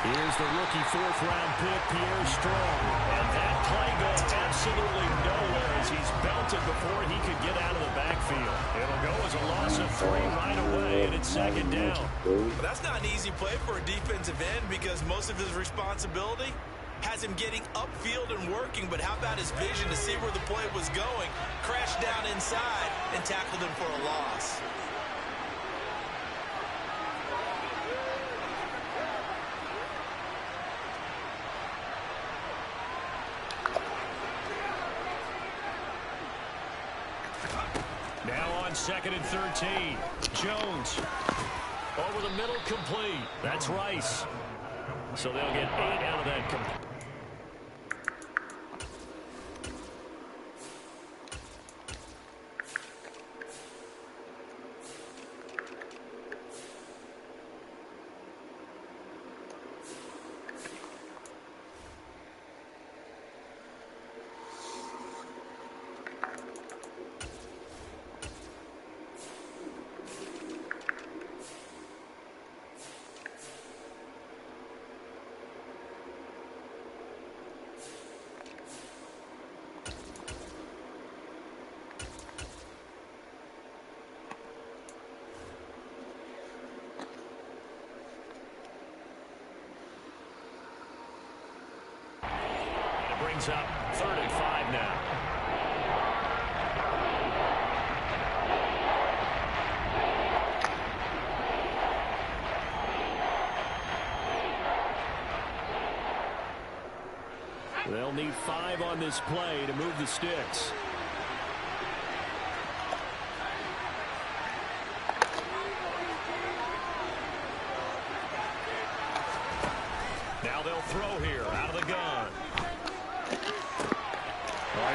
Here's the rookie fourth-round pick, Pierre Strong. And that play goes absolutely nowhere as he's belted before he could get out of the backfield. It'll go as a loss of 3 right away, and it's second down. Well, that's not an easy play for a defensive end because most of his responsibility has him getting upfield and working, but how about his vision to see where the play was going, crashed down inside, and tackled him for a loss. Now on 2nd and 13. Jones. Over the middle, complete. That's Rice. So they'll get 8 out of that complete. Brings up 3rd and 5 now. They'll need 5 on this play to move the sticks. Now they'll throw here out of the gun.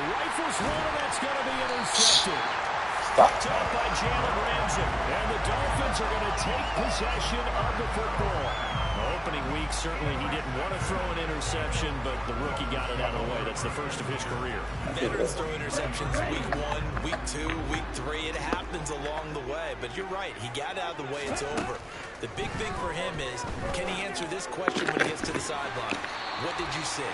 Rifles one, that's going to be intercepted. Picked up by Jalen Ramsey. And the Dolphins are going to take possession of the football. Opening week, certainly he didn't want to throw an interception, but the rookie got it out of the way. That's the first of his career. Veterans throw interceptions week 1, week 2, week 3. It happens along the way, but you're right. He got out of the way. It's over. The big thing for him is, can he answer this question when he gets to the sideline? What did you see?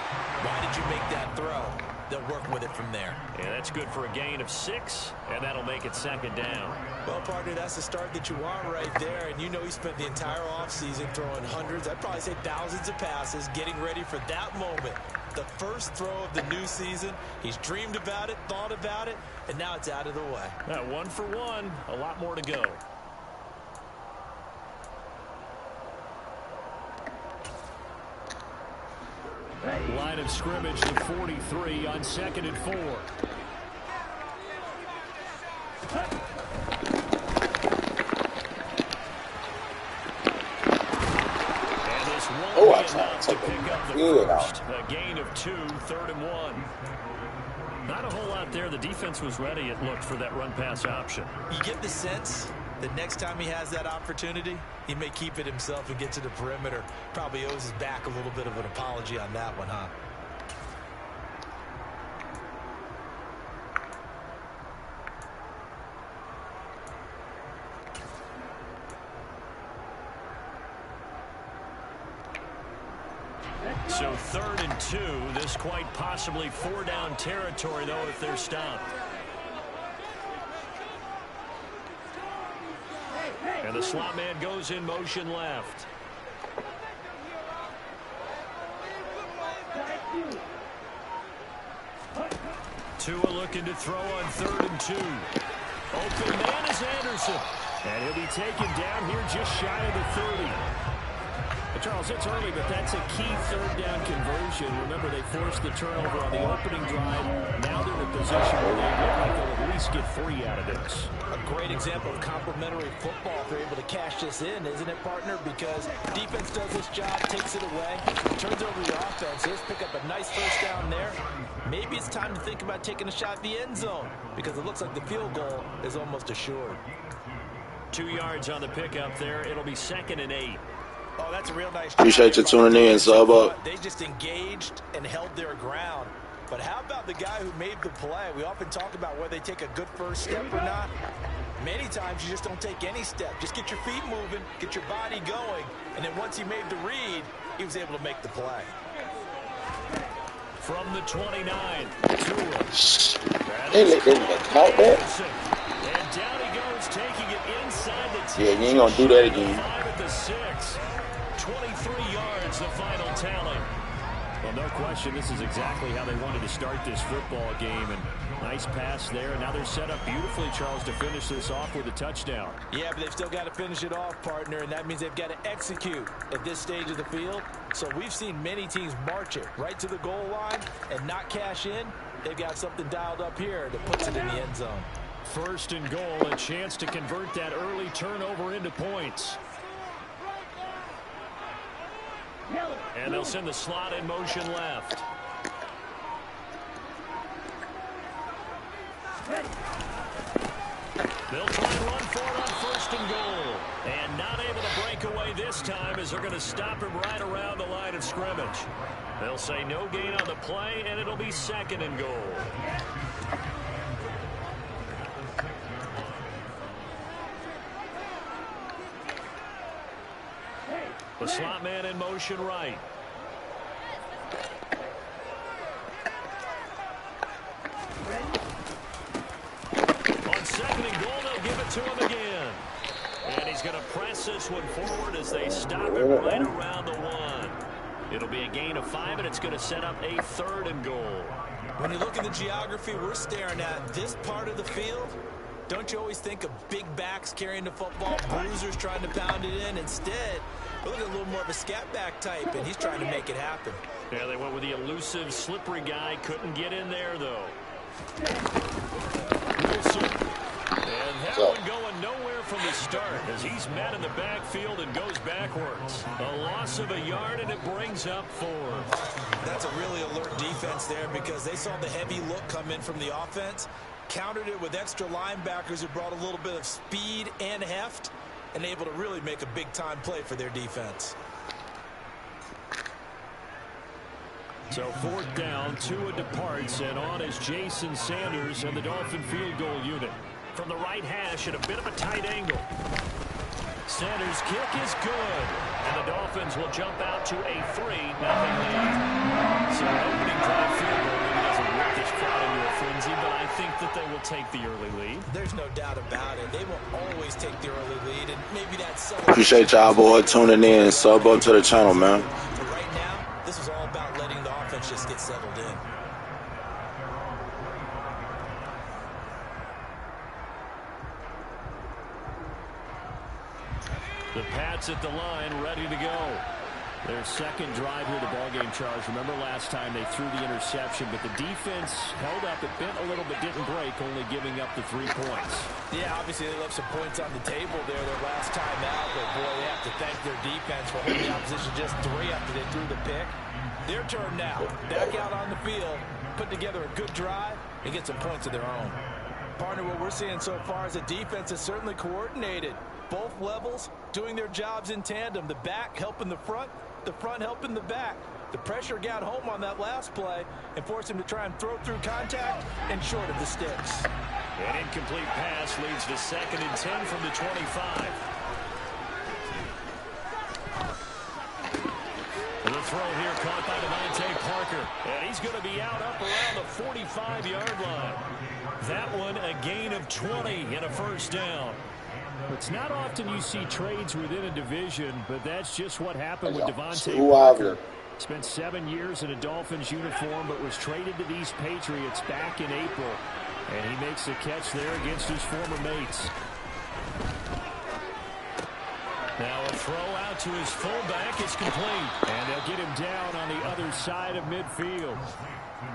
Why did you make that throw? They'll work with it from there. And that's good for a gain of 6, and that'll make it 2nd down. Well, partner, that's the start that you want right there. And you know he spent the entire offseason throwing hundreds, I'd probably say thousands of passes, getting ready for that moment. The first throw of the new season. He's dreamed about it, thought about it, and now it's out of the way. 1 for 1, a lot more to go. Line of scrimmage to 43 on 2nd and 4. And this won't be enough to pick up the first. A gain of 2, 3rd and 1. Not a whole lot there. The defense was ready, it looked, for that run-pass option. You get the sense that next time he has that opportunity, he may keep it himself and get to the perimeter. Probably owes his back a little bit of an apology on that one, huh? So 3rd and 2. This quite possibly 4-down territory, though, if they're stopped. And the slot man goes in motion left. Tua looking to throw on 3rd and 2. Open man is Anderson. And he'll be taken down here just shy of the 30. Charles, it's early, but that's a key 3rd down conversion. Remember, they forced the turnover on the opening drive. Now they're in a position where they look like they'll at least get 3 out of this. A great example of complementary football if they're able to cash this in, isn't it, partner? Because defense does its job, takes it away, turns over the offense. Let's pick up a nice first down there. Maybe it's time to think about taking a shot at the end zone because it looks like the field goal is almost assured. 2 yards on the pickup there. It'll be 2nd and 8. Oh, that's a real nice job. Appreciate you tuning in, sub up. They just engaged and held their ground. But how about the guy who made the play? We often talk about whether they take a good first step or not. Many times you just don't take any step. Just get your feet moving, get your body going, and then once he made the read, he was able to make the play. From the 29, They let them count that? and down he goes, taking it inside the 10. Yeah, you ain't gonna do that again. 5 at the 6. 23 yards, the final tally. Well, no question, this is exactly how they wanted to start this football game. And nice pass there. And now they're set up beautifully, Charles, to finish this off with a touchdown. Yeah, but they've still got to finish it off, partner, and that means they've got to execute at this stage of the field. So we've seen many teams march it right to the goal line and not cash in. They've got something dialed up here that puts it in the end zone. First and goal, a chance to convert that early turnover into points. And they'll send the slot in motion left. They'll try and run for it on first and goal. And not able to break away this time as they're going to stop him right around the line of scrimmage. They'll say no gain on the play, and it'll be second and goal. The slot man in motion right. On second and goal, they'll give it to him again. And he's going to press this one forward as they stop him right around the 1. It'll be a gain of 5, and it's going to set up a third and goal. When you look at the geography we're staring at, this part of the field, don't you always think of big backs carrying the football, bruisers trying to pound it in? Instead, we're looking at a little more of a scat back type, and he's trying to make it happen. Yeah, they went with the elusive, slippery guy. Couldn't get in there, though. Wilson. And that one going nowhere from the start as he's met in the backfield and goes backwards. A loss of a yard, and it brings up 4. That's a really alert defense there because they saw the heavy look come in from the offense, countered it with extra linebackers who brought a little bit of speed and heft, and able to really make a big-time play for their defense. So 4th down, Tua departs, and on is Jason Sanders and the Dolphin field goal unit. From the right hash at a bit of a tight angle. Sanders' kick is good, and the Dolphins will jump out to a 3-0 lead. So an opening drive field goal maybe doesn't whip this crowd into a frenzy, but I think that they will take the early lead. There's no doubt about it. They will always take the early lead, and maybe that's so. Appreciate y'all boy tuning in. Sub up to the channel, man. But right now, this is all about letting the offense just get settled in. The Pats at the line, ready to go. Their second drive here, the ballgame, Charles. Remember last time they threw the interception, but the defense held up. It bent a little but didn't break, only giving up the 3 points. Yeah, obviously they left some points on the table there their last time out, but boy, they have to thank their defense for holding the opposition just 3 after they threw the pick. Their turn now. Back out on the field, put together a good drive, and get some points of their own. Partner, what we're seeing so far is the defense is certainly coordinated. Both levels doing their jobs in tandem. The back helping the front helping the back. The pressure got home on that last play and forced him to try and throw through contact and short of the sticks. An incomplete pass leads to 2nd and 10 from the 25. And the throw here caught by Devontae Parker. And he's going to be out up around the 45-yard line. That one a gain of 20 and a first down. It's not often you see trades within a division, but that's just what happened with Devontae Parker. Spent 7 years in a Dolphins uniform, but was traded to these Patriots back in April. And he makes the catch there against his former mates. Now a throw out to his fullback is complete. And they'll get him down on the other side of midfield.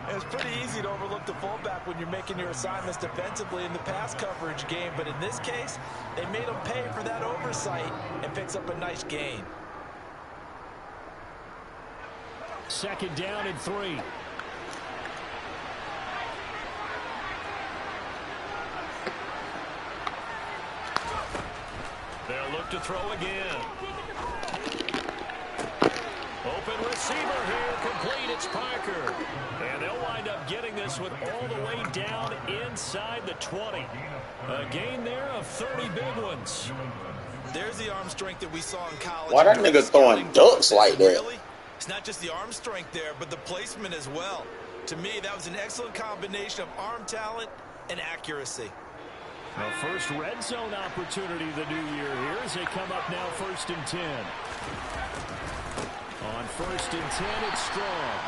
It's pretty easy to overlook the fullback when you're making your assignments defensively in the pass coverage game, but in this case, they made him pay for that oversight and picks up a nice gain. 2nd down and 3. They'll look to throw again. Open receiver here, complete, it's Parker. And they'll wind up getting this one all the way down inside the 20. A gain there of 30 big ones. There's the arm strength that we saw in college. Why that nigga throwing ducks like that? Really? It's not just the arm strength there, but the placement as well. To me, that was an excellent combination of arm talent and accuracy. Now, first red zone opportunity the new year here as they come up now 1st and 10. On 1st and 10, it's Strong.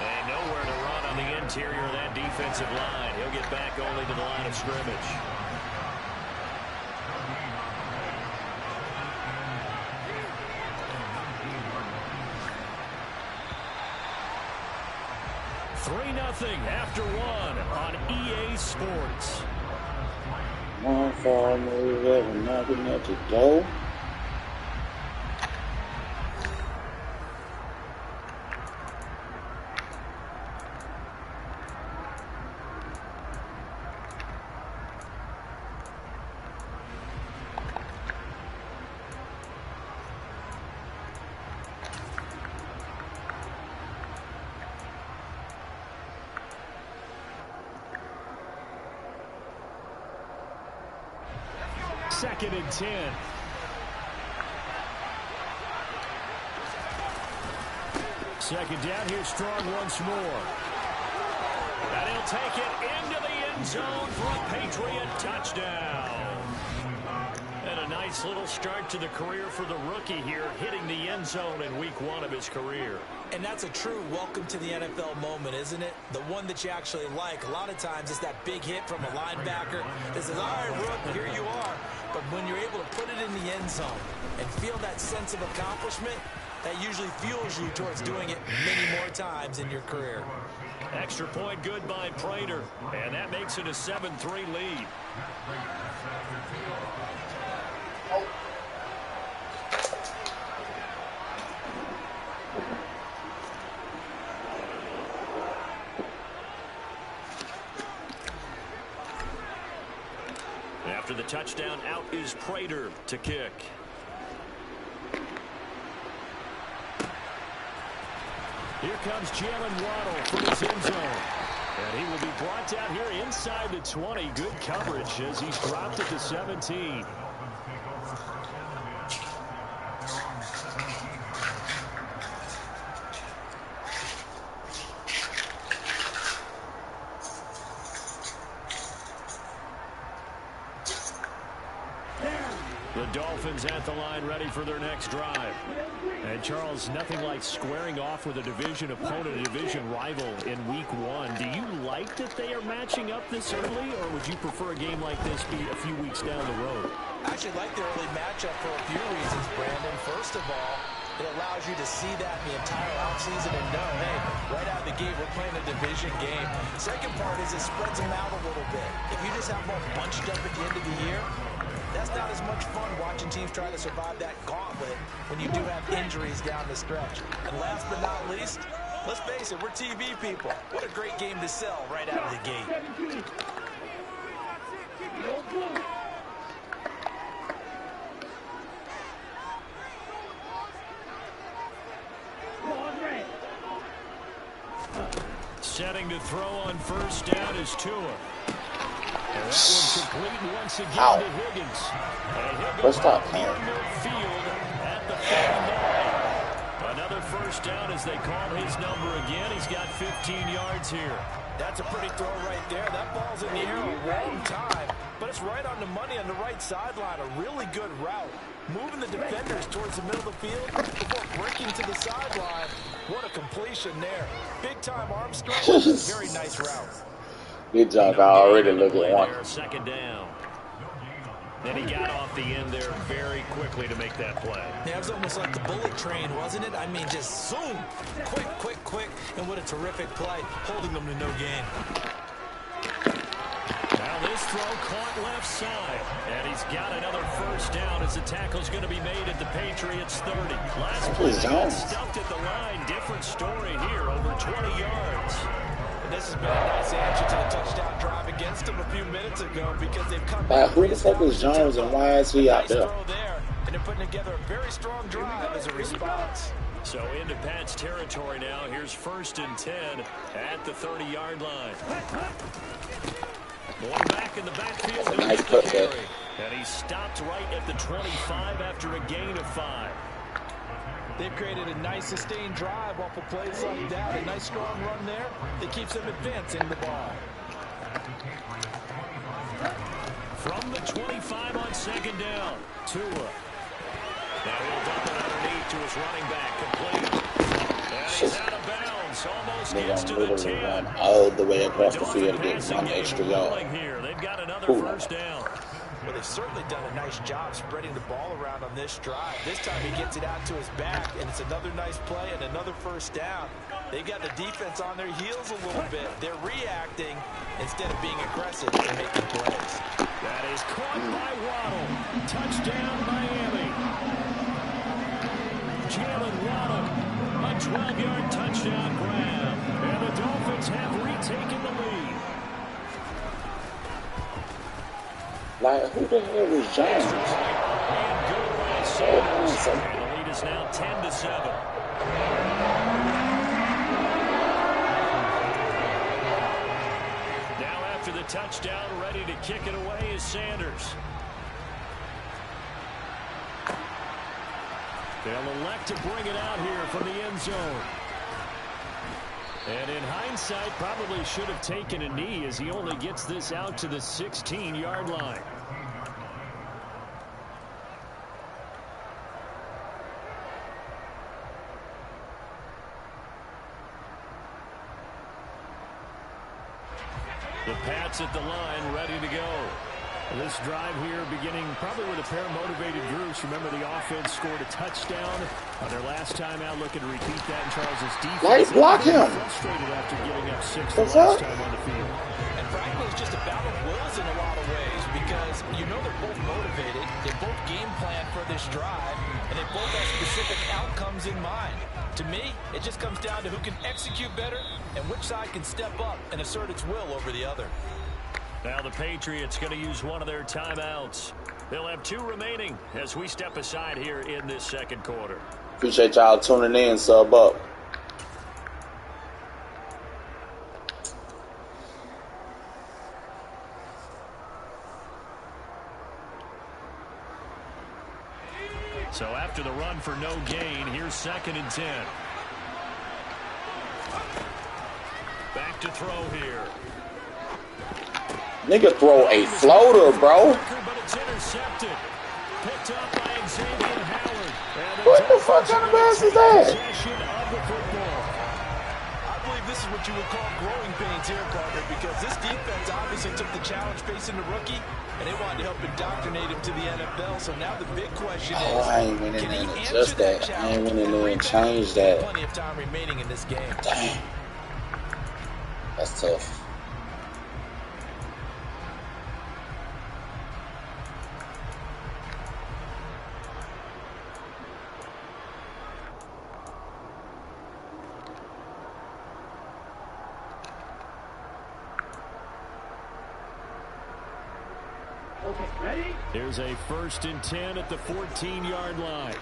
And nowhere to run on the interior of that defensive line. He'll get back only to the line of scrimmage. Nothing after one on EA Sports. One fall move ever knocking at the door. Second and 10. Second down, here's Strong once more. And he'll take it into the end zone for a Patriot touchdown. And a nice little start to the career for the rookie here, hitting the end zone in week 1 of his career. And that's a true welcome to the NFL moment, isn't it? The one that you actually like. A lot of times it's that big hit from a linebacker that says, all right, Rook, here you are. But when you're able to put it in the end zone and feel that sense of accomplishment, that usually fuels you towards doing it many more times in your career. Extra point good by Prater. And that makes it a 7-3 lead. After the touchdown, out is Prater to kick. Here comes Jalen Waddle from his end zone. And he will be brought down here inside the 20. Good coverage as he's dropped it to 17. The Dolphins at the line ready for their next drive. And Charles, nothing like squaring off with a division opponent, a division rival in week 1. Do you like that they are matching up this early, or would you prefer a game like this be a few weeks down the road? I actually like the early matchup for a few reasons, Brandon. First of all, it allows you to see that the entire offseason and know, hey, right out of the gate, we're playing a division game. Second part is it spreads them out a little bit. If you just have them all bunched up at the end of the year, that's not as much fun watching teams try to survive that gauntlet when you do have injuries down the stretch. And last but not least, let's face it, we're TV people. What a great game to sell right out of the gate. Setting to throw on first down is Tua. And that one's complete once again to Higgins. And he'll go near midfield at the 49. Another first down as they call his number again. He's got 15 yards here. That's a pretty throw right there. That ball's in the air a long time, but it's right on the money on the right sideline. A really good route. Moving the defenders towards the middle of the field before breaking to the sideline. What a completion there. Big-time arm strength. Very nice route. Good job. I already look at one. Second down. Then he got off the end there very quickly to make that play. Yeah, it was almost like the bullet train, wasn't it? I mean, just zoom. Quick, quick, quick. And what a terrific play, holding them to no gain. Now this throw caught left side. And he's got another first down as the tackle's going to be made at the Patriots 30. Last play, they got stuffed at the line. Different story here, over 20 yards. And this has been a nice answer to the touchdown drive against them a few minutes ago because they've come back. Who the fuck is Jones and why is he out there? Throw there, and they're putting together a very strong drive as a response. So into Pat's territory now. Here's 1st and 10 at the 30-yard line. Going back in the backfield. That's a nice cut there. And he stopped right at the 25 after a gain of 5. They've created a nice sustained drive off of plays like that. A nice strong run there that keeps them advancing the ball. From the 25 on 2nd down. Tua. Now he'll dump it underneath to his running back. Complete. And he's out of bounds. Almost gets to the 10. Run all the way across the field to get 1 extra yard. Here. They've got another first down. Well, they've certainly done a nice job spreading the ball around on this drive. This time he gets it out to his back, and it's another nice play and another first down. They've got the defense on their heels a little bit. They're reacting instead of being aggressive and making plays. That is caught by Waddle. Touchdown, Miami. Jalen Waddle, a 12-yard touchdown grab. And the Dolphins have retaken the lead. Like, who the hell is Jones? And good by Sanders. And the lead is now 10-7. Now after the touchdown, ready to kick it away is Sanders. They'll elect to bring it out here from the end zone. And in hindsight, probably should have taken a knee as he only gets this out to the 16-yard line. The Pats at the line, ready to go. This drive here beginning probably with a pair of motivated groups. Remember, the offense scored a touchdown on their last time out. Looking to repeat that in Charles's defense. Light block him. Frustrated after giving up 6 the last time on the field. And frankly, it's just a battle of wills in a lot of ways because you know they're both motivated. They both game plan for this drive, and they both have specific outcomes in mind. To me, it just comes down to who can execute better and which side can step up and assert its will over the other. Now the Patriots going to use one of their timeouts. They'll have 2 remaining as we step aside here in this second quarter. Appreciate y'all tuning in. Sub up. So after the run for no gain, here's 2nd and 10. Back to throw here. Nigga throw a floater, bro. But it's intercepted. Picked up by Xavier Howard. What the fuck kind of ass is that? Possession of the football. I believe this is what you would call growing pains here, partner, because this defense obviously took the challenge facing the rookie, and they wanted to help indoctrinate him to the NFL. So now the big question is, Oh, I ain't went in there and adjust that. I ain't went in there and change that. Plenty of time remaining in this game. Damn. That's tough. Here's a 1st and 10 at the 14-yard line.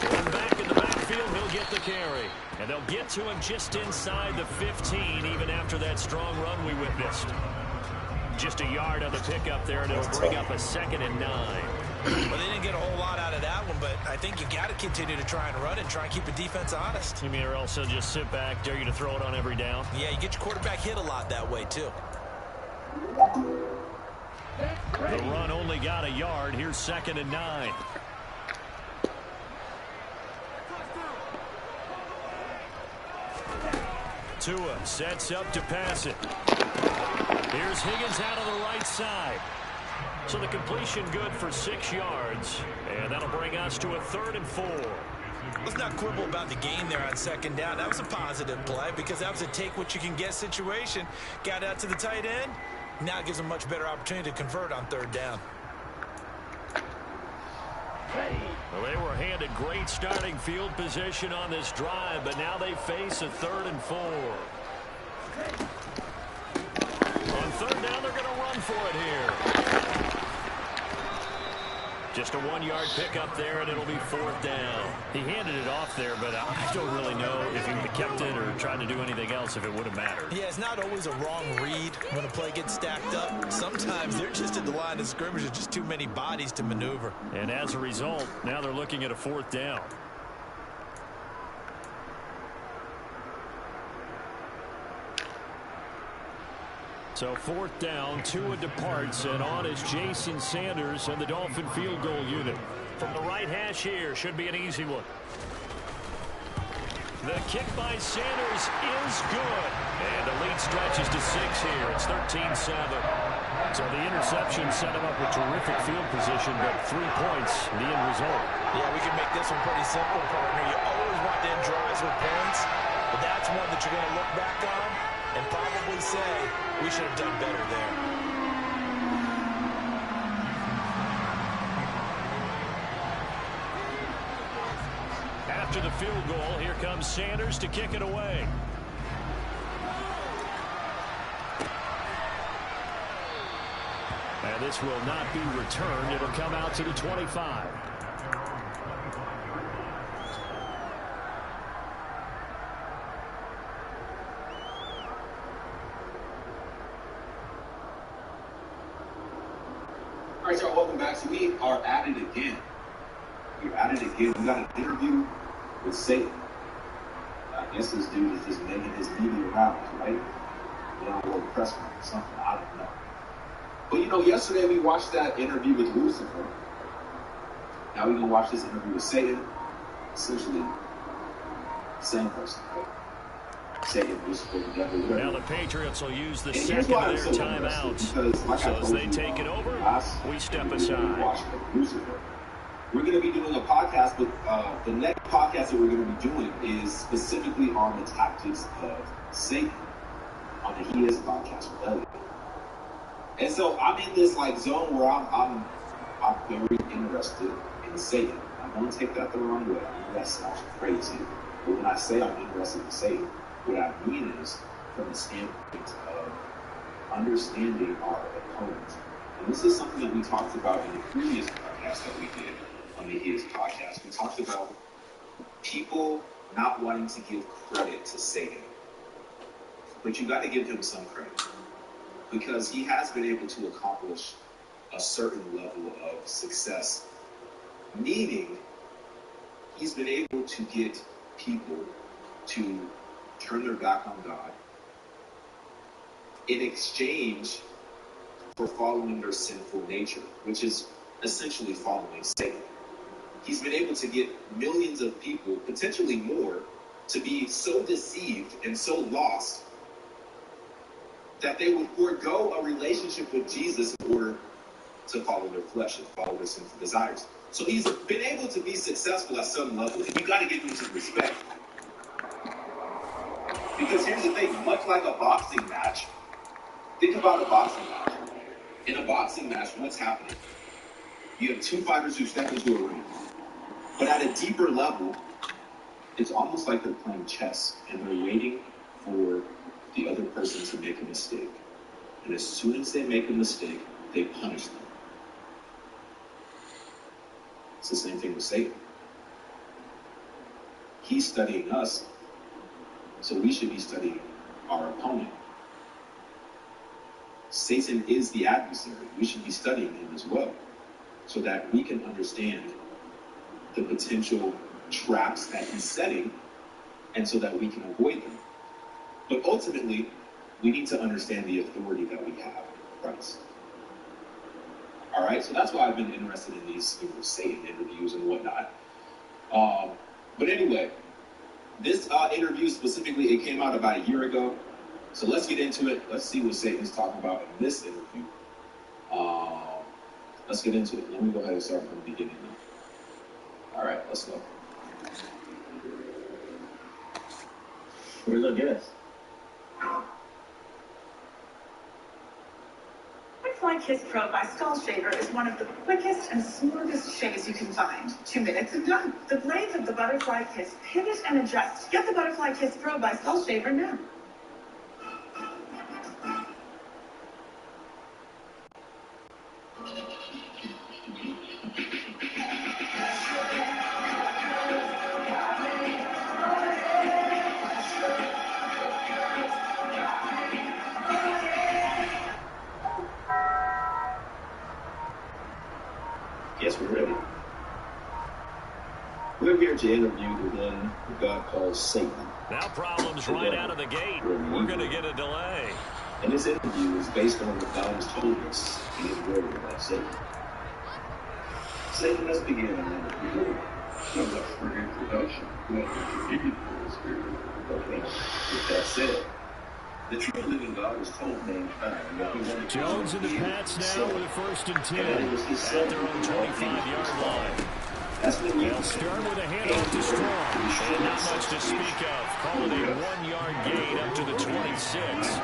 Going back in the backfield, he'll get the carry. And they'll get to him just inside the 15, even after that strong run we witnessed. Just a yard on the pickup there, and it'll bring up a 2nd and 9. Well, they didn't get a whole lot out of that one, but I think you got to continue to try and run and try and keep the defense honest. You mean or else they'll just sit back, dare you to throw it on every down? Yeah, you get your quarterback hit a lot that way, too. The run only got a yard. Here's 2nd and 9. Tua sets up to pass it. Here's Higgins out of the right side. So the completion good for 6 yards. And that'll bring us to a 3rd and 4. Let's not quibble about the gain there on 2nd down. That was a positive play because that was a take-what-you-can-get situation. Got out to the tight end. Now it gives them a much better opportunity to convert on 3rd down. Well, they were handed great starting field position on this drive, but now they face a 3rd and 4. On 3rd down, they're going to run for it here. Just a 1-yard pickup there, and it'll be 4th down. He handed it off there, but I don't really know if he would have kept it or tried to do anything else if it would have mattered. Yeah, it's not always a wrong read when a play gets stacked up. Sometimes they're just at the line of scrimmage. There's just too many bodies to maneuver. And as a result, now they're looking at a 4th down. So 4th down, Tua departs, and on is Jason Sanders and the Dolphin field goal unit. From the right hash here, should be an easy one. The kick by Sanders is good. And the lead stretches to 6 here. It's 13-7. So the interception set him up with terrific field position, but 3 points, the end result. Yeah, we can make this one pretty simple, partner. You always want to end drives with points, but that's one that you're going to look back on and probably say, we should have done better there. After the field goal, here comes Sanders to kick it away. And this will not be returned. It'll come out to the 25. All right, y'all, welcome back. So we are at it again. We're at it again. We got an interview with Satan. I guess this dude is just making his media rounds, right? You know, or press or something. I don't know. But, you know, yesterday we watched that interview with Lucifer. Now we're going to watch this interview with Satan. Essentially, same person, right? Satan, Lucifer, the devil, whatever. Now the Patriots will use the second of their timeouts. Because, like so as they take it over, we step aside. Lucifer. We're going to be doing a podcast, but the next podcast that we're going to be doing is specifically on the tactics of Satan on the He Is podcast with Elliot. And so I'm in this like zone where I'm very interested in Satan. I don't take that the wrong way. I know that sounds crazy, but when I say I'm interested in Satan, what I mean is from the standpoint of understanding our opponent. And this is something that we talked about in the previous podcast that we did on the His podcast. We talked about people not wanting to give credit to Satan. But you got to give him some credit, because he has been able to accomplish a certain level of success, meaning he's been able to get people to turn their back on God in exchange for following their sinful nature, which is essentially following Satan. He's been able to get millions of people, potentially more, to be so deceived and so lost that they would forego a relationship with Jesus in order to follow their flesh and follow their sinful desires. So he's been able to be successful at some level, and you got to give him some respect. Because here's the thing, much like a boxing match, think about a boxing match. In a boxing match, what's happening? You have two fighters who step into a ring. But at a deeper level, it's almost like they're playing chess, and they're waiting for the other person to make a mistake. And as soon as they make a mistake, they punish them. It's the same thing with Satan. He's studying us, so we should be studying our opponent. Satan is the adversary. We should be studying him as well, so that we can understand the potential traps that he's setting, and so that we can avoid them. But ultimately, we need to understand the authority that we have in Christ. All right, so that's why I've been interested in these Satan interviews and whatnot. But anyway, this interview specifically, it came out about a year ago. So let's get into it. Let's see what Satan's talking about in this interview. Let's get into it. Let me go ahead and start from the beginning now. All right, let's go. Where's our guest? Butterfly Kiss Pro by Skull Shaver is one of the quickest and smoothest shaves you can find. 2 minutes and done. The blades of the Butterfly Kiss pivot and adjust. Get the Butterfly Kiss Pro by Skull Shaver now. Yes, we're ready. We're here to interview the one who God calls Satan. Now problems right out of the gate. We're going to get a delay. And this interview is based on what God has told us in His Word about Satan. Satan, let's begin an interview. So much for the introduction. Okay. With that said, the true living God was told mankind that He wanted to Jones and the Pats now with a 1st and 10 at their own 25-yard line. They'll start with a handoff to Strong. And not much to speak of. Calling a 1-yard gain up to the 26.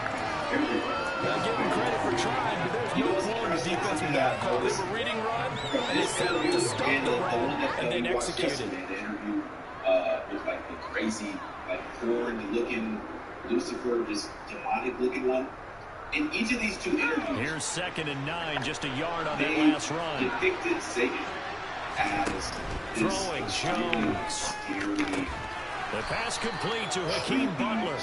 Now give him credit for trying, but there's no floor in the defensive back call. They were reading run, and they set up to stop the run, and then executed. The interview with like the crazy, like horrid-looking Lucifer, just demonic-looking one. In each of these two interviews, here's 2nd and 9, just a yard on that last run. Depicted Satan as throwing Jones. The pass complete to Hakeem Butler.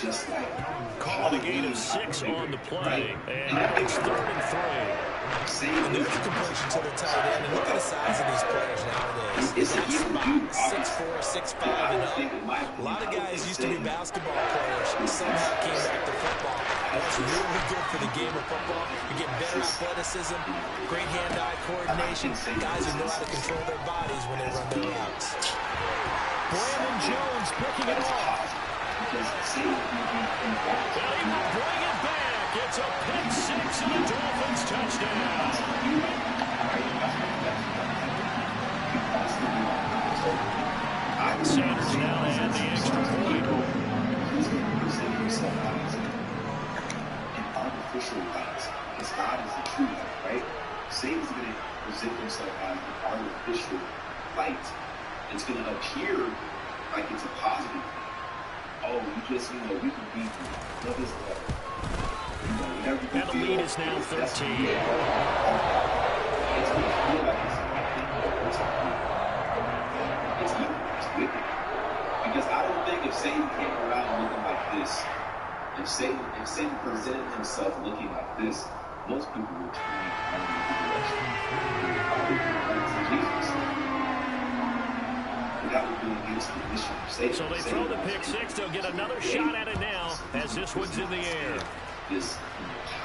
Called a gain of 6 on the play. And now it's 3rd and 3. And there's a completion to the tight end. And look at the size of these players nowadays. It's that spot, 6'4", 6'5", and up. A lot of guys used to be basketball players. Somehow came back to football. That's really good for the game of football. You get better athleticism, great hand-eye coordination. Guys who know how to control their bodies when they run their routes. Brandon Jones picking it off. They will bring it back. It's a pick 6 and a Dolphins touchdown. Sanders now to add the extra point. He's going to present himself as an artificial light, because God is the true light, right? Satan's going to present himself as an artificial light. It's going to appear like it's a positive thing. Oh, we can beat you. Love is love. And the lead is now 13. It's going to feel like it's evil. It's wicked. Because I don't think if Satan came around looking like this, if Satan presented himself looking like this, most people would turn in the direction of Jesus. That would be against the mission of Satan. So they throw the pick 6. They'll get another shot at it now as this one's in the air. This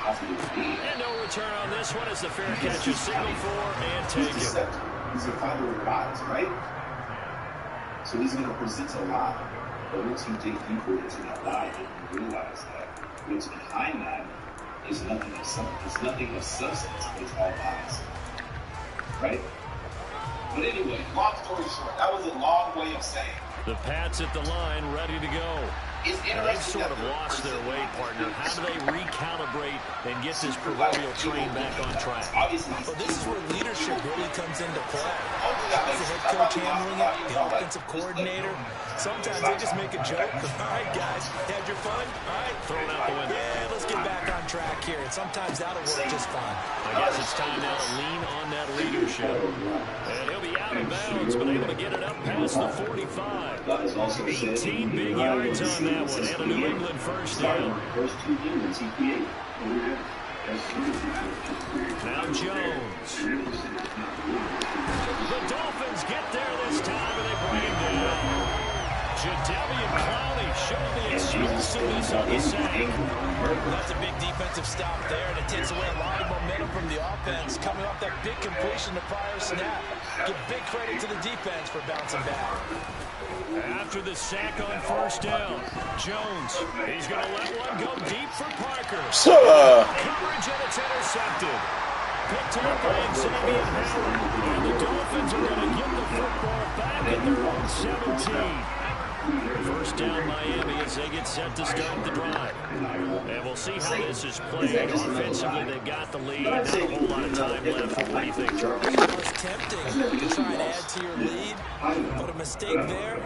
positive thing. And no return on this one as the fair catch is signaled for and taken. He's a father of lies, right? So he's going to present a lie. But once you dig deeper into that lie, you realize that what's behind that is nothing of substance. It's nothing of substance. It's all lies. Right? But anyway, long story short, that was a long way of saying. The Pats at the line, ready to go. They've sort of lost their way, partner. How do they recalibrate and get this proverbial train back on track? Well, this is where leadership really comes into play. As the head coach handling it, the offensive coordinator, sometimes they just make a joke. All right, guys, had your fun? All right, throw it out the window. Yeah, let's get back on track here. And sometimes that'll work just fine. I guess it's time now to lean on that leadership. And he'll be out of bounds, but able to get it up past the 45. 18 big yards on that one, and a New England first down. Now Jones. The Dolphins get there this time, and they bring him down. Jadeveon Clowney showed the explosiveness on the sack. That's a big defensive stop there, and it takes away a lot of momentum from the offense. Coming off that big completion the prior snap. Give big credit to the defense for bouncing back. After the sack on first down, Jones, he's going to let one go deep for Parker. Coverage, and it's intercepted. Picked up by Xavier Howard. And the Dolphins are going to get the football back at their own 17. First down Miami as they get set to start the drive. And we'll see how this is played. Offensively, they've got the lead. Not a whole lot of time left. What do you think, Charles? It's tempting to try and add to your lead, but a mistake there,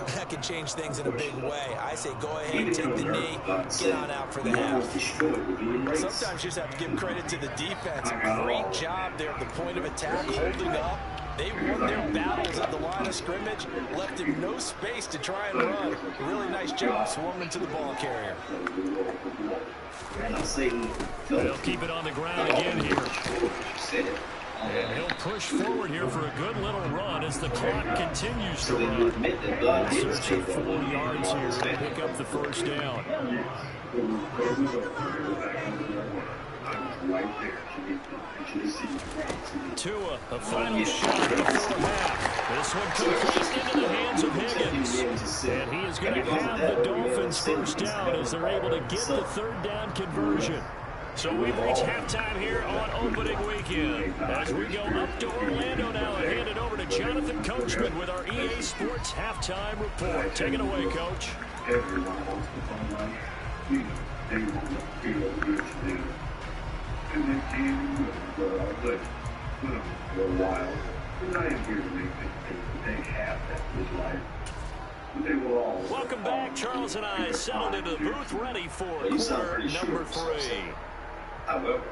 that can change things in a big way. I say go ahead, take the knee, get on out for the half. Sometimes you just have to give credit to the defense. Great job there at the point of attack, holding up. They won their battles at the line of scrimmage, left him no space to try and run. Really nice job swarming to the ball carrier. They'll keep it on the ground again here. And he'll push forward here for a good little run as the clock continues to So then you run. admit that God did Search say for that 4 yards here to pick up the first down. Tua, a final shot before half. This one complete into the hands of Higgins. And he is going to have the Dolphins first down as they're able to get the third down conversion. So we've reached halftime here on opening weekend. As we go up to Orlando now and hand it over to Jonathan Coachman with our EA Sports halftime report. Take it away, Coach. Everyone wants the fun life. They want to feel good today. And they can do it for all day. Put them for a while. And I am here to make them think that they have that good life. But they will all. Welcome back. Charles and I settled into the booth ready for quarter number 3. However,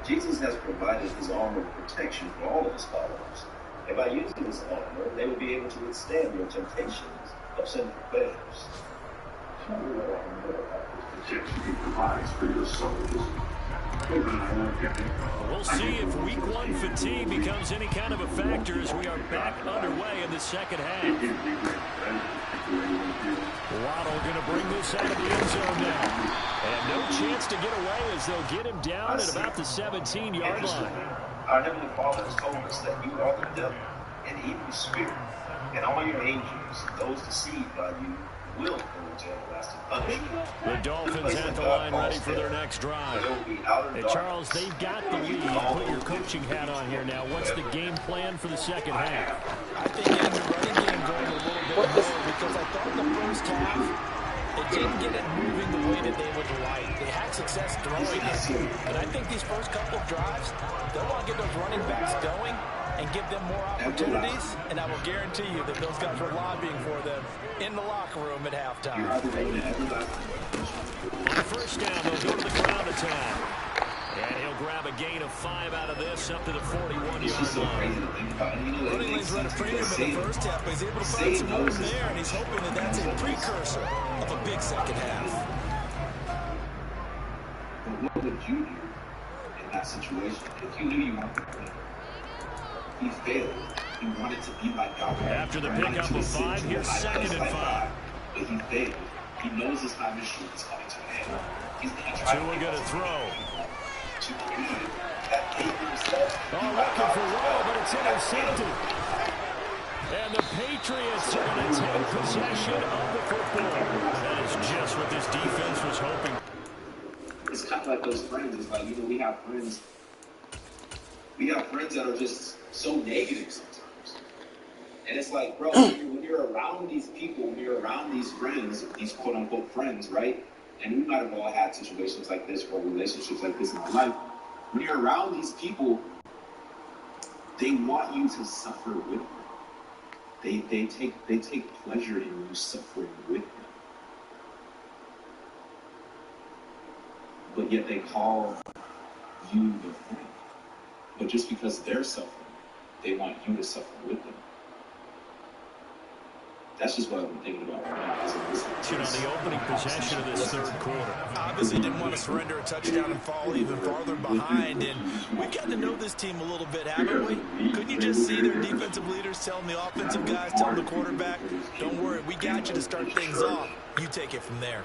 Jesus has provided his armor of protection for all of his followers. And by using this armor, they will be able to withstand your temptations of sinful pleasures. Protection he provides for your soldiers. We'll see if week 1 fatigue becomes any kind of a factor as we are back underway in the second half. Waddle going to bring this out of the end zone now. And no chance to get away as they'll get him down at about the 17-yard line. Our Heavenly Father has told us that you are the devil, an evil spirit, and all your angels, those deceived by you, will go to everlasting punishment. The Dolphins at the line ready for their next drive. And Charles, they've got the lead. Put your coaching hat on here now. What's the game plan for the second half? I think getting the running game going a little bit more because I thought in the first half it didn't get it moving the way that they would like. They had success throwing it. But I think these first couple of drives, they'll want to get those running backs going and give them more opportunities. And I will guarantee you that those guys were lobbying for them in the locker room at halftime. On first down, they'll go to the ground attack. And he'll grab a gain of 5 out of this up to the 41-yard line. Running lanes run a premium in the first half, but he's able to find some room there, and he's hoping that that's a precursor of a big second half. But what would you do in that situation if you knew you wanted to win? He failed. He wanted to be like God. After the pickup of 5, here's 2nd and 5. But he failed. He knows his time is short. It's coming to an end. He's going to try to throw. Oh, looking for Waddle, but it's intercepted. And the Patriots are going to take possession of the football. That is just what this defense was hoping. It's kind of like those friends. It's like, we have friends. We have friends that are just so negative sometimes. And it's like, bro, when you're around these people, when you're around these friends, these quote-unquote friends, right? And we might have all had situations like this or relationships like this in our life. When you're around these people, they want you to suffer with them. They take pleasure in you suffering with them. But yet they call you their friend. But just because they're suffering, they want you to suffer with them. That's just what I've been thinking about right now. On the opening possession of this third quarter. Obviously didn't want to surrender a touchdown and fall even farther behind. And we've gotten to know this team a little bit, haven't we? Couldn't you just see their defensive leaders telling the offensive guys, telling the quarterback, don't worry, we got you to start things off. You take it from there.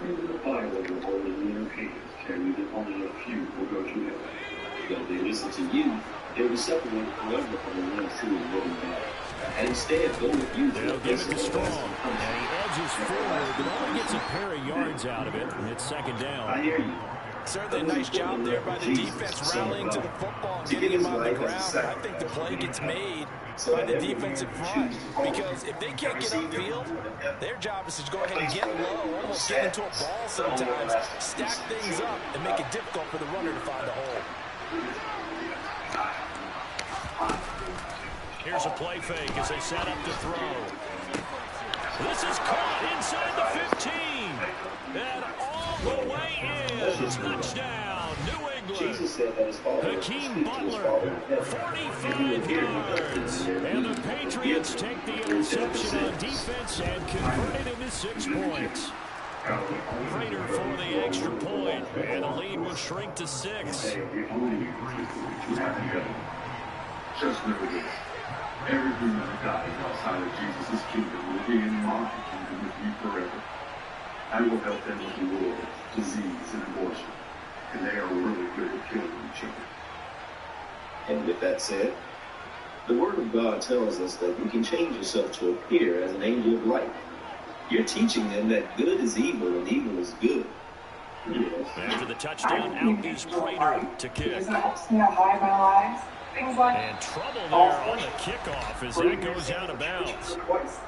They listen to you, they will separate whoever from the one true and living God. And instead, go with you. They'll give it to Strong. And he edges forward, but only gets a pair of yards out of it, and it's 2nd down. I hear you. Certainly a nice job there by the defense rallying to the football and getting him on the ground. But I think the play gets made by the defensive front. Because if they can't get upfield, their job is to go ahead and get low, almost get into a ball sometimes, stack things up, and make it difficult for the runner to find a hole. Here's a play fake as they set up to throw. This is caught inside the 15. And all the way in. Touchdown, New England. Hakeem Butler, 45 yards. And the Patriots take the interception on defense and convert it into 6 points. Prater for the extra point, and the lead will shrink to 6. Just know this. Everything that dies outside of Jesus' kingdom will be in my kingdom with me forever. I will help them with the war, disease, and abortion. And they are really good at killing each other. And with that said, the Word of God tells us that you can change yourself to appear as an angel of light. You're teaching them that good is evil and evil is good. Yes. After the touchdown, out is Prater to kick. Isn't that just high my lives? Things like And trouble there on the kickoff as that goes out of bounds.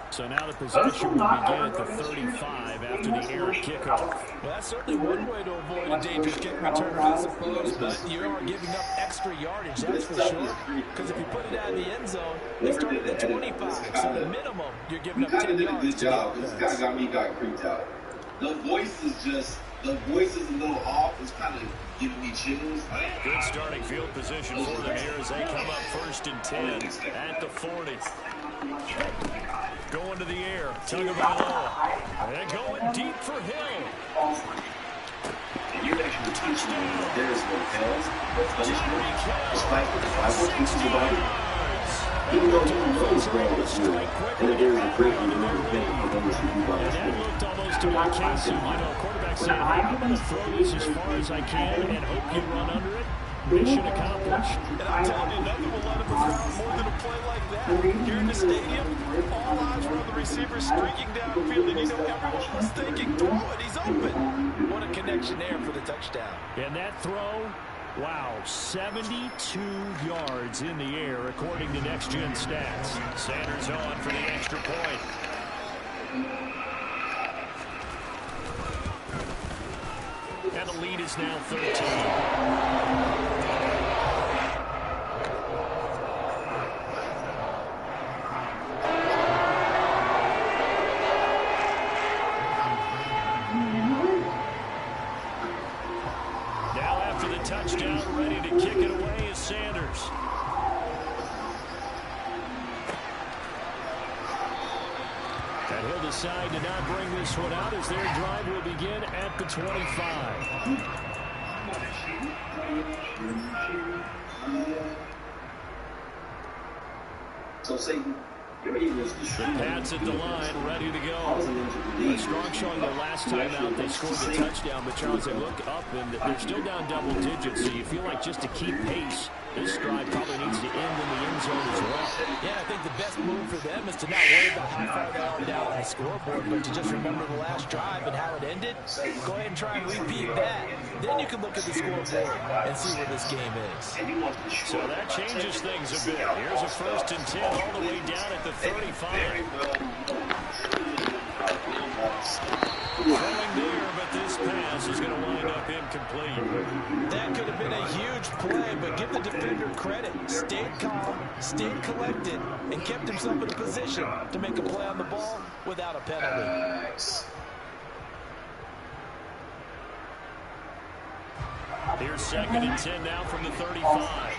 So now the possession will begin at the 35 after the errant kickoff. Well, that's certainly one way to avoid a dangerous kick return, I suppose, but you are giving up extra yardage, that's for sure. Because if you put it out of the end zone, they start at the 25. So the minimum, you're giving up 10 yards. Did a good job. This guy got creeped out. The voice is a little off. It's kind of giving me chills. Good starting field position for them here as they come up 1st and 10 at the 40. Going to the air, Tagovailoa, and going deep for Hill. And you're actually teaching them that there is no hell or punishment, despite what the Bible teaches about it. Even though he knows God is good, and that there is a great reward of heaven for those who do God's And that will. looked almost to be a case of, quarterback saying, hey, I'm going to throw this as far as I can and hope you run under it. Mission accomplished. And I'm telling you, nothing will let him around more than a play like that. Here in the stadium, all eyes were on the receiver streaking downfield, and everyone was thinking, throw it, he's open. What a connection there for the touchdown. And that throw, wow, 72 yards in the air, according to Next Gen Stats. Sanders on for the extra point. And the lead is now 13. Touchdown, ready to kick it away is Sanders. And he'll decide to not bring this one out as their drive will begin at the 25. So Satan, your evil is The destroyed. Pats at the line, ready to go. Strong showing their last time out. They scored the touchdown, but Charles, they look up and they're still down double digits. So you feel like just to keep pace, this drive probably needs to end in the end zone as well. Yeah, I think the best move for them is to not worry about how far they are down on the scoreboard, but to just remember the last drive and how it ended. Go ahead and try and repeat that. Then you can look at the scoreboard and see where this game is. So that changes things a bit. Here's a 1st and 10 all the way down at the 35. Throwing there, but this pass is going to wind up incomplete. That could have been a huge play, but give the defender credit. Stayed calm, stayed collected, and kept himself in a position to make a play on the ball without a penalty. Here's 2nd and 10 now from the 35.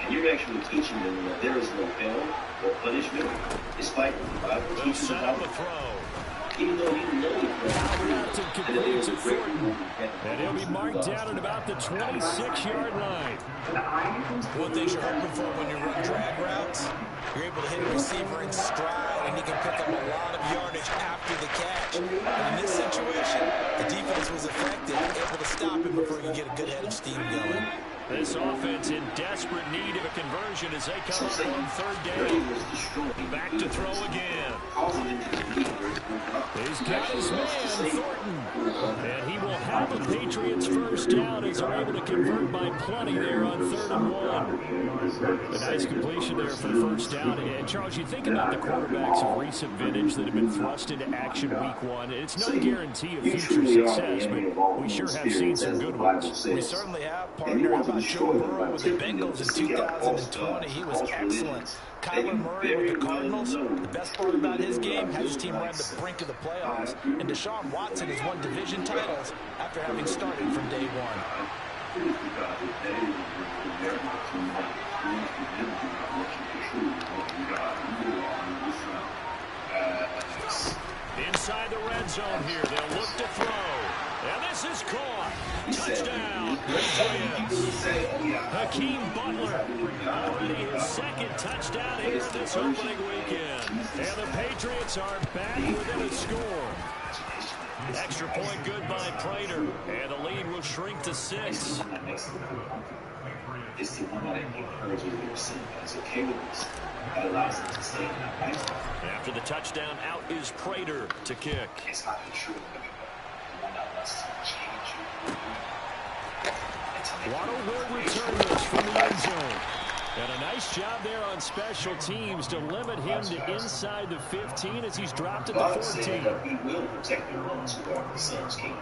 And you're actually teaching them that there is no hell or punishment, despite what the Bible They'll teaches set about up a it. throw. Even though you know it, Out and complete to Thornton. And he'll be marked down at about the 26-yard line. One thing you're hoping for when you run drag routes, you're able to hit a receiver in stride, and he can pick up a lot of yardage after the catch. And in this situation, the defense was effective, able to stop him before he could get a good head of steam going. This offense in desperate need of a conversion as they come up on 3rd down. Back to throw again. He's got his man, Thornton. And he will have a Patriots 1st down as they're able to convert by plenty there on 3rd and 1. A nice completion there for the 1st down. And Charles, you think about the quarterbacks of recent vintage that have been thrust into action week 1. It's no guarantee of future success, but we sure have seen some good ones. We certainly have, partner. How about Joe Burrow with the Bengals in 2020? He was excellent. Kyler Murray with the Cardinals. The best part about his game has his team right on the brink of the playoffs. And Deshaun Watson has won division titles after having started from day one. Inside the red zone here, they'll look to throw. And this is caught. Touchdown, Patriots. Hakeem Butler, already his second touchdown here this opening weekend. And the Patriots are back within a score. Extra point good by Prater. And the lead will shrink to 6. It's the one that encourages their sin. It's okay with this. That allows them to stay in that lifestyle. After the touchdown, out is Prater to kick. It's not the truth of it. The one that lets them change you. Waddle will return this from the end zone. And a nice job there on special teams to limit him to inside the 15 as he's dropped at the 14. That he will protect the ones who are the Son's kingdom.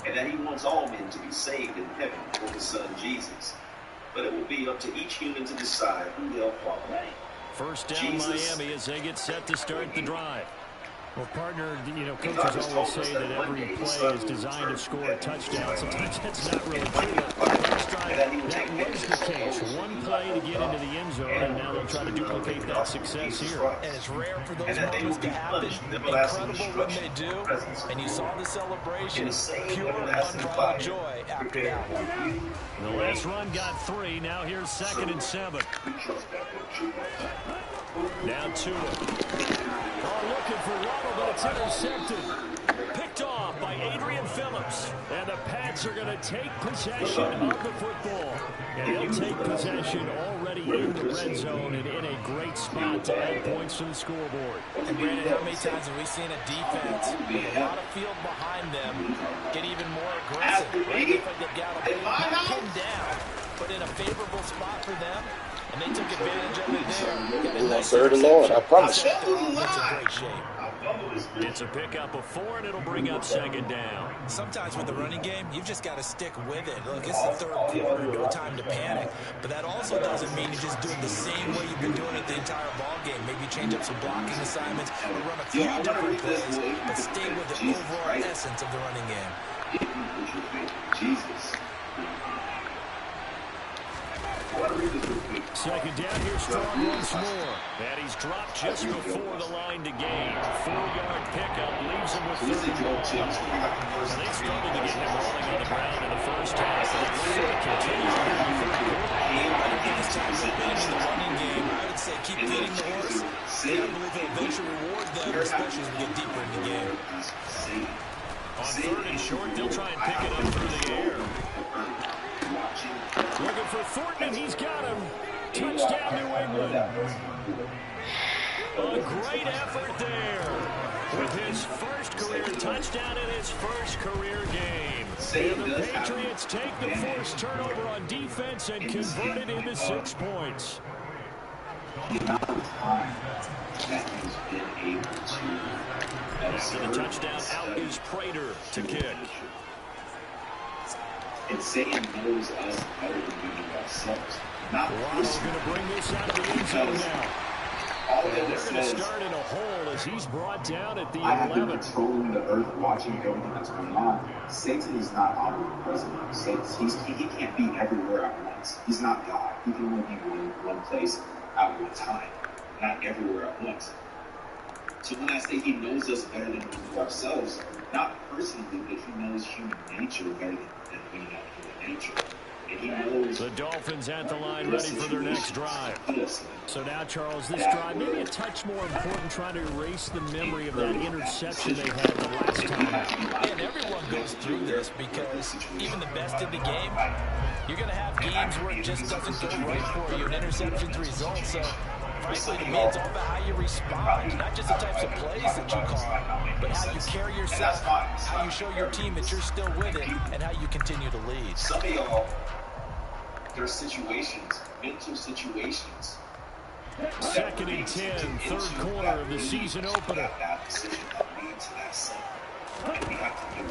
And that he wants all men to be saved in heaven for his Son Jesus. But it will be up to each human to decide who they'll follow. First down Miami as they get set to start the drive. Well, partner, coaches always say that every play is designed to score a touchdown. Sometimes that's not really true. Last drive, that was the case. One play to get into the end zone, and now they'll try to duplicate that success here. And it's rare for those moments to happen. Incredible when they do. And you saw the celebration. Pure, unbridled joy after that one. The last run got 3. Now here's 2nd and 7. Now Tua. Looking for Waddle, but it's intercepted. Picked off by Adrian Phillips. And the Pats are going to take possession of the football. And they'll take possession already in the red zone and in a great spot to add points to the scoreboard. And Brandon, how many times have we seen a defense with a lot of field behind them get even more aggressive? Right? If they've got a pinned down, but in a favorable spot for them. And they took advantage of it there. We're going to serve the Lord, I promise you. It's a pickup of 4, and it'll bring up 2nd down. Sometimes with the running game, you've just got to stick with it. Look, it's the 3rd quarter, no time to panic. But that also doesn't mean you're just doing the same way you've been doing it the entire ball game. Maybe change up some blocking assignments or run a few different plays, but stay with the overall essence of the running game. Jesus. 2nd down here, strong once more. And he's dropped just before the line to gain. 4-yard pickup leaves him with 30 yards. They struggled to get him rolling on the ground in the first half. So they sort of continue in the third quarter. I think it's time to finish the running game. I would say keep feeding the horse. I believe it'll eventually reward them, especially as we get deeper in the game. On 3rd and short, they'll try and pick it up through the air. Looking for Thornton, and he's got him. Touchdown, New England. A great effort there with his first career touchdown in his first career game. And the Patriots take the forced turnover on defense and convert it into 6 points. After the touchdown, out is Prater to kick. And Satan knows us better than we know ourselves. Waddle's going to bring this out of the end zone now. And they're going to start in a hole as he's brought down at the 11. I have been patrolling the earth, watching everything that's going on. Satan is not omnipresent. He can't be everywhere at once. He's not God. He can only be one place at one time, not everywhere at once. So when I say he knows us better than we know ourselves, not personally, but he knows human nature better than we know human nature. And he knows the Dolphins at the line ready for their next drive. So now, Charles, this drive maybe a touch more important, trying to erase the memory of that interception they had the last time. And everyone goes through this because even the best in the game, you're going to have games where it just doesn't go right for you. An interception's the result. So frankly, to me, it's all about how you respond, not just the types of plays that you call, but how you carry yourself, how you show your team that you're still with it, and how you continue to lead. Some of y'all, there are situations, mental situations. 2nd and 10, 3rd quarter of the season opener.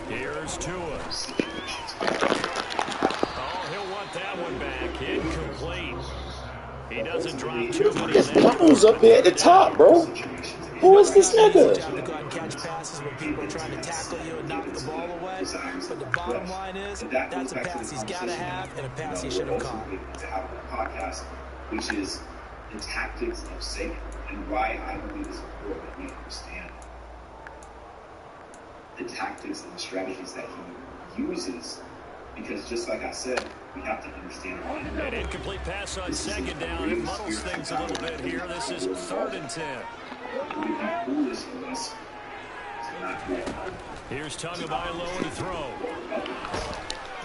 Here's Tua. Oh, he'll want that one back. Incomplete. He doesn't drop too many. This Brown's up here at the top, bro. Who is this nigga? To go out and catch passes when people are trying to tackle you and knock the ball away. But the bottom line is, that's a pass he's got to have and a pass he should have caught. To have a podcast, which is the tactics of Satan, and why I believe it's important that we understand the tactics and the strategies that he uses, because just like I said, we have to understand our An incomplete pass on second down. It muddles things a little bit here. This is 3rd and 10. It would be foolish of us to not do it. Here's Tagovailoa to throw.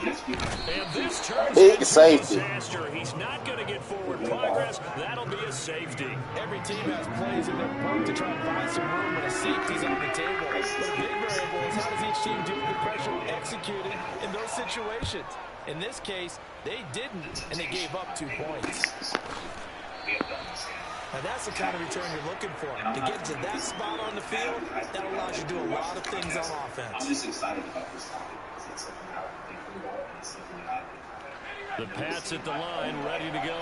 Yes, we have. And this turns Big into a safety. disaster. He's not going to get forward progress. That'll be a safety. Every team has plays in their book to try and find some room when a safety's on the table. But a big variable is how does each team deal with the pressure executed in those situations. In this case, they didn't, and they gave up 2 points. Now that's the kind of return you're looking for. To get to that spot on the field, that allows you to do a lot of things on offense. I'm just excited about this topic because it's something that I've been thinking about and it's something that I've been The Pats at the line, ready to go.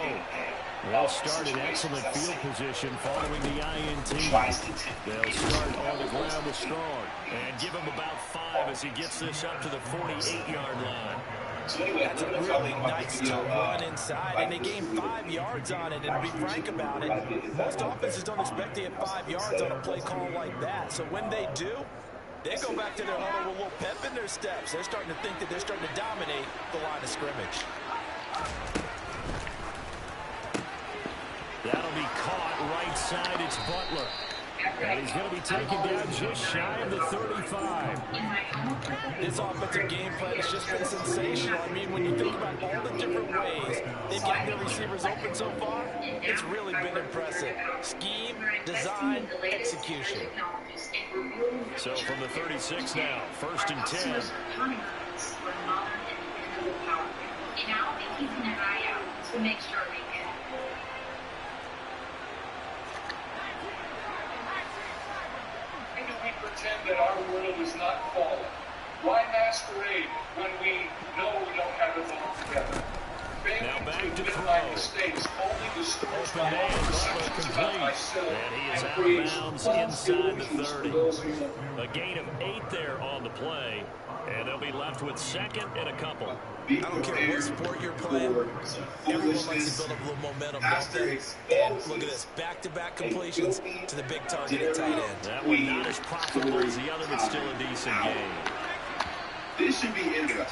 They'll start in excellent field position following the INT. They'll start on the ground with Strong and give him about 5 as he gets this up to the 48-yard line. That's a really nice run inside, and they gain 5 yards on it. And to be frank about it, most offenses don't expect to get 5 yards on a play call like that. So when they do, they go back to their huddle with a little pep in their steps. They're starting to think that they're starting to dominate the line of scrimmage. That'll be caught right side. It's Butler. And he's going to be taken down just shy of the 35. This offensive game plan has just been sensational. I mean, when you think about all the different ways they've gotten their receivers open so far, it's really been impressive. Scheme, design, execution. So from the 36 now, 1st and 10. Now they're keeping an eye out to make sure they get it. We pretend that our world is not falling. Why masquerade when we know we don't have it all together? Now back to throw. Mistakes only distorts Open my man, own Butler perceptions about complete. myself And he is and out creates of bounds false inside the illusions for 30. those who A gain of 8 there on the play. And they'll be left with 2nd and a couple. I don't care what sport you're playing. Everyone likes to build up a little momentum, don't they? And look at this, back-to-back completions to the big target at tight end. That one not as profitable as the other, but still a decent game. This should be interesting.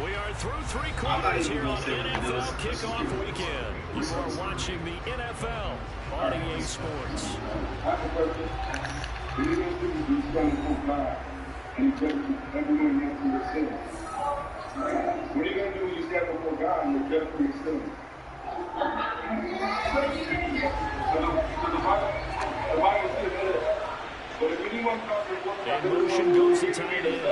We are through 3 quarters here on NFL Kickoff Weekend. You are watching the NFL on EA Sports. What are you going to do when you stand before God and you're just for yourself? The Bible says this. But if anyone comes and works out And motion goes to tight end.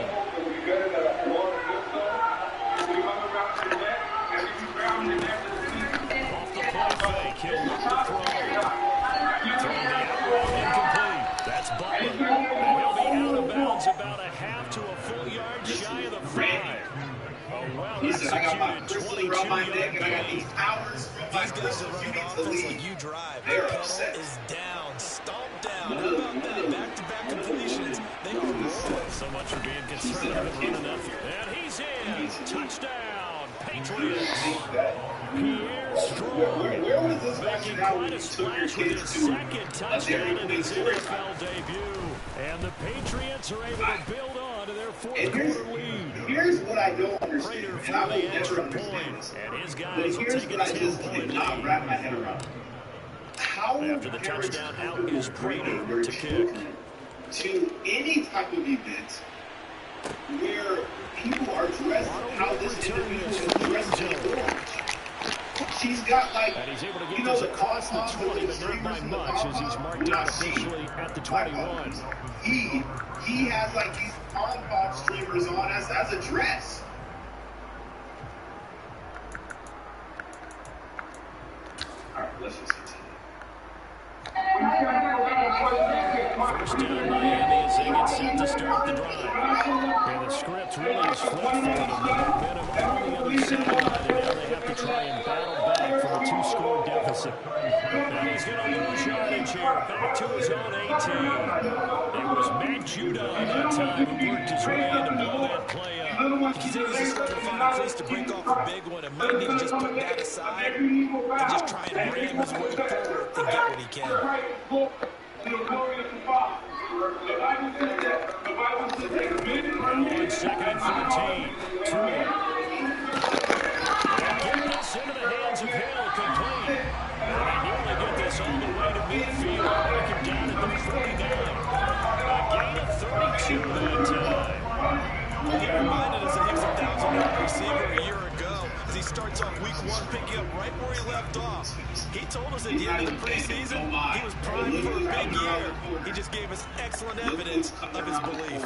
Off the play fake, he'll look to throw. Throwing the out route incomplete. That's Butler. And he'll be out of bounds about a half to a full yard shy of the 5. He said, I got my crystal around my neck and I got 22-yard these powers from my These guys crystal. are You running need to offense like leave. you drive. The They're pedal upset. is down, stomped down. How about that? Back-to-back completions. They are rolling. So much for being conservative and running up. And he's in. Touchdown, Patriots. Pierre Strong Where was this making rushing out quite when a you took your splash with kids his to second touchdown in his NFL debut. And the Patriots are able to build on to their fourth-quarter lead. Here's what I don't Prater understand, for and I will the never extra understand point. this. And his But guys will here's take a what I just 10-point cannot lead. wrap my head around. How After the parents touchdown, out comfortable is bringing Prater their to kick. children to any type of event where people are dressed how this individual is dressed in the orange. She's got like, And he's able to you get know, this the across the pom-poms 20, with the but not by streamers and the much as he's pom-poms. marked Not out seen. officially at the My 21. apologies. He has like these pom-pom streamers on as a dress. All right, let's just continue. First down, Miami as they get set to start the drive. And the script really is flipped for them. The momentum on the other sideline, and now they have to try and battle back from a 2-score deficit. And he's going to lose yardage here, back to his own 18. It was Matt Judon that time who worked his way in to blow that play up. He continues to struggle to find a place to break off a big one and might need to just put that aside and just try and ram his way forward and get what he can. Now on 2nd and 13. Tua. They'll get this into the hands of Hill, complete. And they nearly get this all the way to midfield. Mark him down at the 49. A gain of 32 that time. He reminded us that he was a 1,000-yard receiver a year ago as he starts off week 1 picking up right where he left off. He told us at the end of the preseason he was primed for a big year. He just gave us excellent evidence of his belief.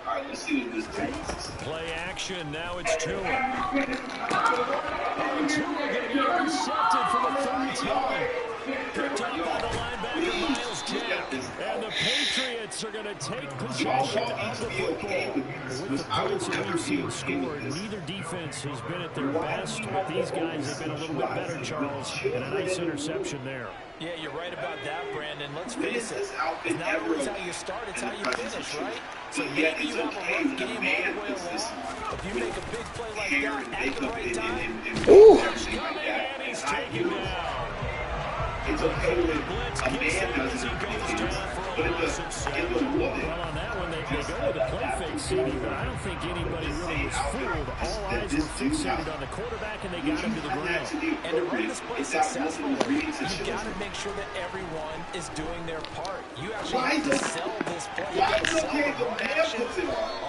All right, let's see what this takes. Play action. Now it's Tua. Oh, Tua going to be intercepted for the 3rd time. Picked up by the linebacker, Miles Jack. And the Patriots are going to take possession of the football. With the points that we've seen scored, neither defense has been at their best, but these guys have been a little bit better, Charles. And a nice interception there. Yeah, you're right about that, Brandon. Let's face it. It's not always how you start, it's how you finish, right? So maybe you have a rough game all the way along. If you make a big play like that at the right time, And he's taken down. It's okay when a man doesn't do things, but in the woman. Well, on that one, they go with the play fake, CD, but I don't think anybody really was fooled. All eyes were fixated on the quarterback, and they got him to the ground. and to run this play successfully, you've got to make sure that everyone is doing their part. You actually have to sell this play. You got to sell the run action.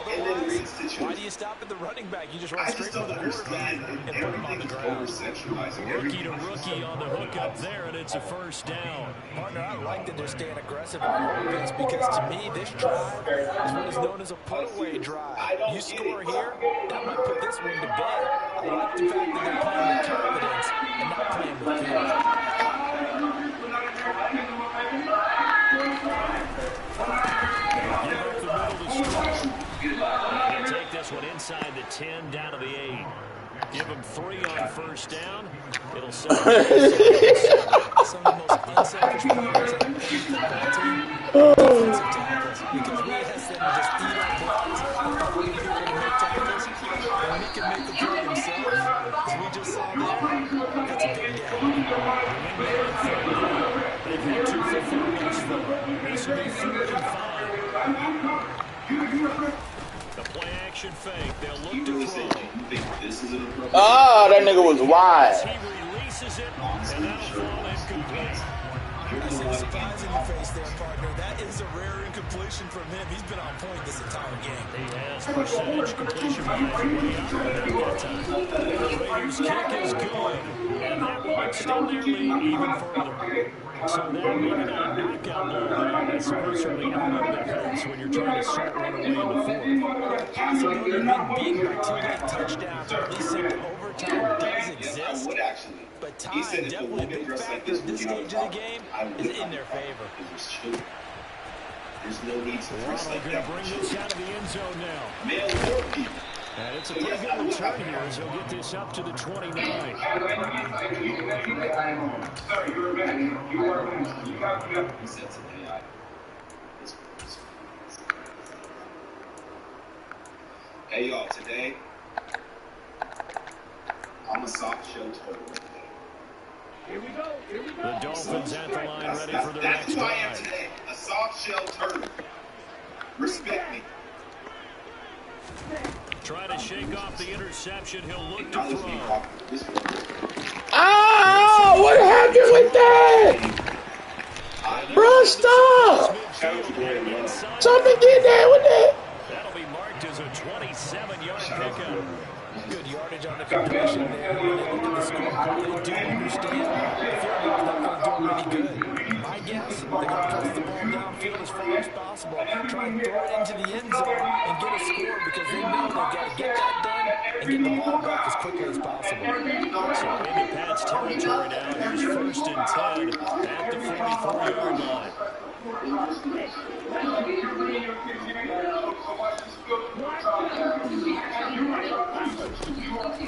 Otherwise, why do you stop at the running back? You just run straight for the quarterback and put him on the ground. Rookie to rookie on the hook up there, and it's a first down. Partner, I like that they're staying aggressive on offense because to me, this drive is what is known as a put-away drive. You score here, that might put this one to bed. I like the fact that they're playing with confidence and not playing with fear. Give up the middle to score. He'll take this one inside the 10, down to the 8. Give him 3 on first down. It'll set up Some of the most unselfish players on any football team, defensive tackles, because we ask them to just eat our plays. We need people to make tackles, and we can make the play himself. As we just saw there, that's a big gap. They've had 2 for 4 thus far. This will be 3rd and 5. The play action fake. They'll look to throw. Ah, that nigga was wide. He releases it, and that'll fall incomplete. I see the surprise in your face there, partner. That is a rare incompletion from him. He's been on point this entire game. He has percentage completion wise way up that time. The Raiders' kick is good, and that will extend their lead even further. So that maybe not a knockout ball there. I suppose certainly every little bit helps when you're trying to start one away in the 4th. Possibility of being beaten by 2 late touchdowns or at least sent to overtime does exist. But time, definitely a big factor at this stage of the game, is in their favor. There's no need to press like going that. to bring this out of the end zone now. Male or female. And it's a pretty good return here as he'll get this up to the 29. He said to AI, hey y'all, today I'm a soft shell turtle. Here we go. The Dolphins at the line ready for their That's next who I am drive. today, a soft shell turtle. Respect me. Try to shake off the interception. He'll look to throw. Ah, what happened with that? Bro, stop. Something get there with that. That'll be marked as a 27-yard pickup. Good yardage on the completion there. When they look at the scoreboard, they do understand the field goal's not going to do them any good. My guess, they're going to press the ball downfield as far as possible, try and throw it into the end zone and get a score because they know they've got to get that done and get the ball back as quickly as possible. So into Pat's territory now. Here's 1st and 10 at the 44-yard line.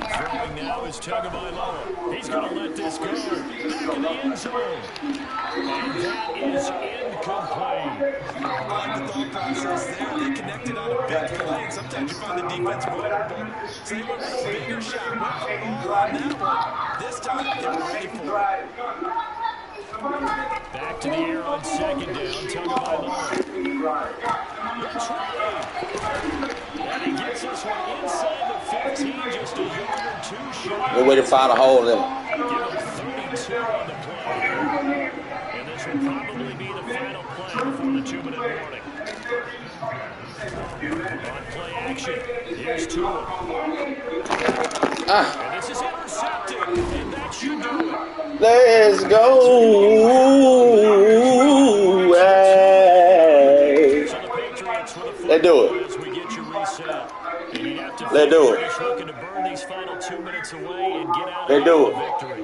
Throwing now is Tagovailoa. He's going to let this go. Back in the end zone. And that is incomplete. I like the thought process there. They connected on a big play, and sometimes you find the defense vulnerable. So they went for a bigger shot. Went for all on that one. This time, they were ready for it. Back to the air on on second down. Tagovailoa. And he gets this one inside the 15, just a yard or two short. We're waiting to find a hole in him. Give him 32 on the play. And this will probably be the final play before the 2-minute warning. On play action, here's Tua. And this is intercepted, and that should do it. Let's go. Let's do it. Let's do it. Looking to burn these final 2 minutes away and get out Let's do it. victory.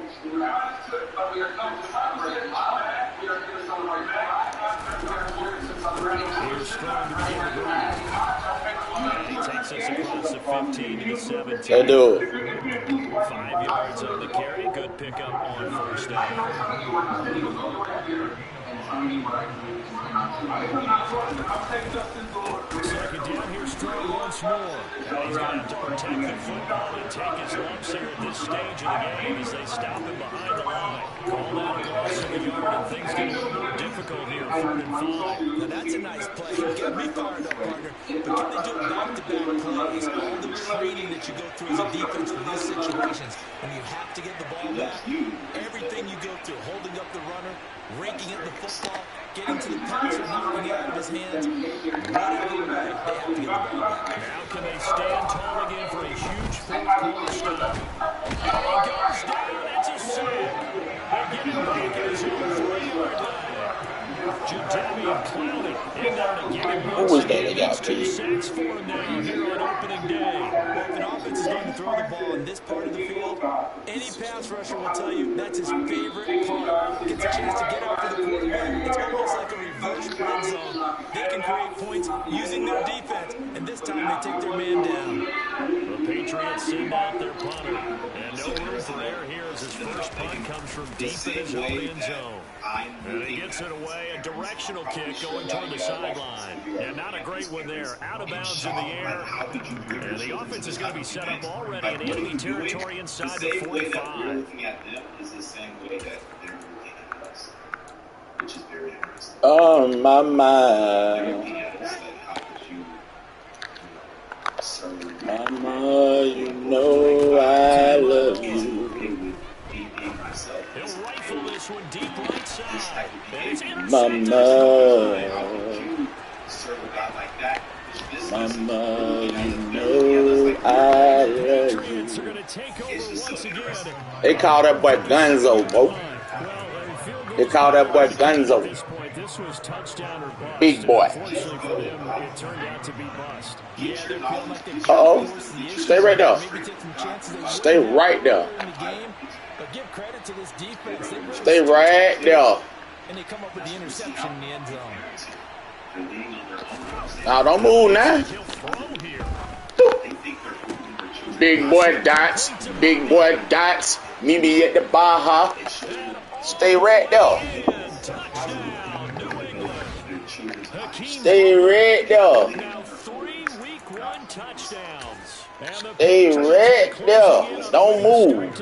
Here's Strong to begin the drive. And he takes us across the 15 to the 17. Let's do it. 5 yards on the carry. Good pickup on first down. Second down, here's Strong once more. And he's going to have to protect the football and take his lumps here at this stage of the game as they stop him behind the line. Call that a loss of a yard, and things get a little more difficult here, 3rd and 5. Now that's a nice play. You get me fired up, partner. But can they do back-to-back plays? All the training that you go through as a defense for these situations, when you have to get the ball back, everything you go through, holding up the runner, raking at the football, getting to the passer, knocking it out of his hands, whatever way, they have to get the ball back. Now can they stand tall again for a huge 4th quarter stop? And he goes down. It's a sack. They get him back in his own 3-yard line. Jadavian Clowney in there to get him. Who was that they got to? 2 sacks for him now here on opening day. Well, if an offense is going to throw the ball in this part of the field, any pass rusher will tell you that's his favorite part. Gets a chance to get after the quarterback. It's almost like a reverse red zone. They can create points using their defense, and this time they take their man down. The Patriots send out their punter. And no room for error here as his first punt comes from deep in his own end zone. And he gets it away, a directional kick going toward the sideline. And not a great one there. Out of bounds in the air. And the offense is going to be set up already in enemy territory inside the 45. We're looking at them is the same way that they're looking at us, which is very interesting. On my mind. Looking at us like, how could you serve Mama, you know I love you. He'll rifle this one deep right side. And it's Mama, Mama, you know I love you. They call that boy Gunzo, bro. They call that boy Gunzo. Big boy. Uh-oh. Stay right there. Stay right there. Stay right there. And they come up with the interception in the end zone. Now don't move now. Big boy dots. Big boy dots. Meet me at the Baja. Stay right there. Stay right there. Stay right there. Don't move.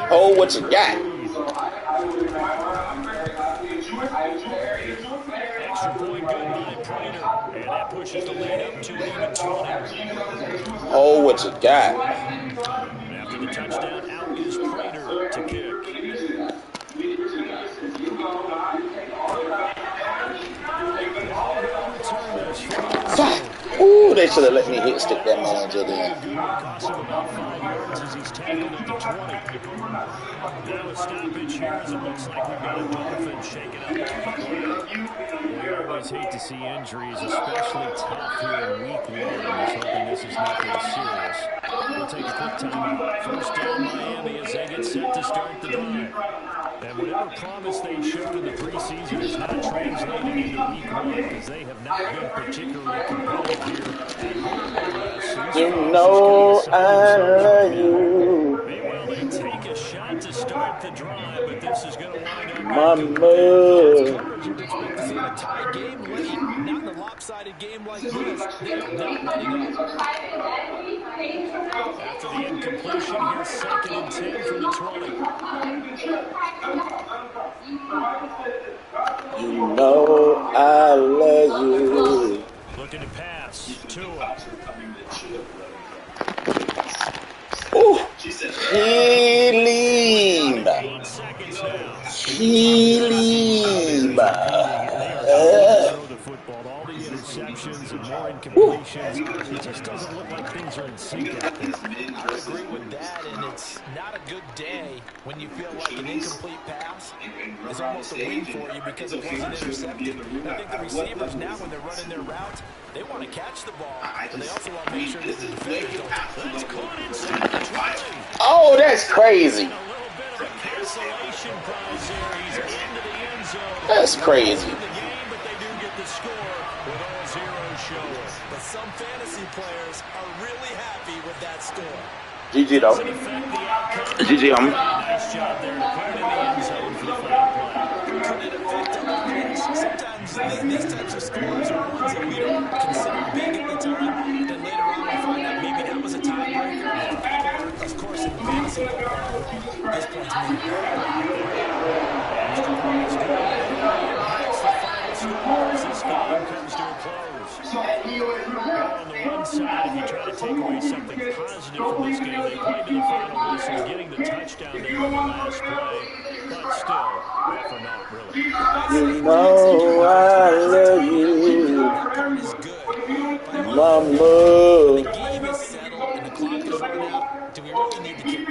Hold what you got. Extra point good by Prater. And that pushes the lead up to even 20. Hold what you got. After the touchdown, out is Prater to kick. Ooh, they should have let me hit stick that manager there. Cost him about 5 yards as he's tackled at the 20. Now a stoppage here as it looks like we've got a Dolphin shaking up. We always hate to see injuries, especially tough here in week 1. I'm just hoping this is nothing serious. We'll take a quick timeout. First down Miami as they get set to start the drive. And whatever promise they showed in the preseason is not translating into week 1 because they have not been particularly competitive here. You know I love you. Meanwhile, they take a shot to start the drive, but this is going to wind up. Mama. You'd expect to see a tie game late, not in a lopsided game like this. They are not letting up. After the incompletion, here's 2nd and 10 from the 20. You know I love you. Looking to pass. Tua. Ooh. Healing. 8 seconds now. Healing. They are trying to throw the football. All the interceptions and more incompletions. It just doesn't look like things are in sync out there. I would agree with that, and it's not a good day when you feel like an incomplete pass is almost a win for you because it wasn't intercepted. I think the receivers now, when they're running their routes, they want to catch the ball, but they also want to make sure that the defenders don't. That's caught inside the 20. Oh, that's crazy. A little bit of a cancellation prize here. He's into the end zone. That's crazy. The game, but they do get the score with all zeros showing. But some fantasy players are really happy with that score. GG though. GG, Nice job there to put it in the end zone for the final play. Could it affect them? Sometimes these types of scores are ones that we don't consider big at the time. Then later on we find out maybe that was a tiebreaker. Or, of course, in fantasy football, this points mean a lot. Extra points doing it. That's the final score as this game comes to a close. Well, on the one side, if you try to take away something positive from this game, they played to the final whistle, getting the touchdown there on the last play. But still, all for naught, really. You know I love you, Is good. mama. The game is settled and the clock is run out. Do we really need to kick